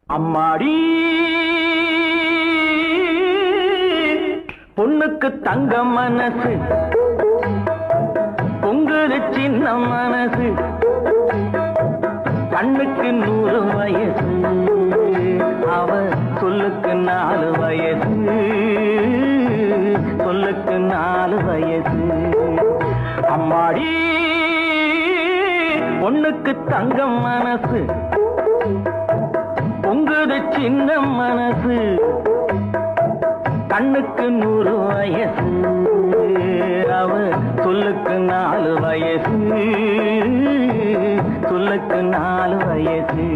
அம்மாடி பொண்ணுக்கு தங்க மனசு பொங்குது சின்ன மனசு கண்ணுக்கு 100 வயசு அவ சொல்லுக்கு 4 வயசு சொல்லுக்கு 4 வயசு அம்மாடி பொண்ணுக்கு தங்க மனசு பொங்குது சின்ன மனசு கண்ணுக்கு 100 வயசு அவ சொல்லுக்கு 4 வயசு சொல்லுக்கு 4 வயசு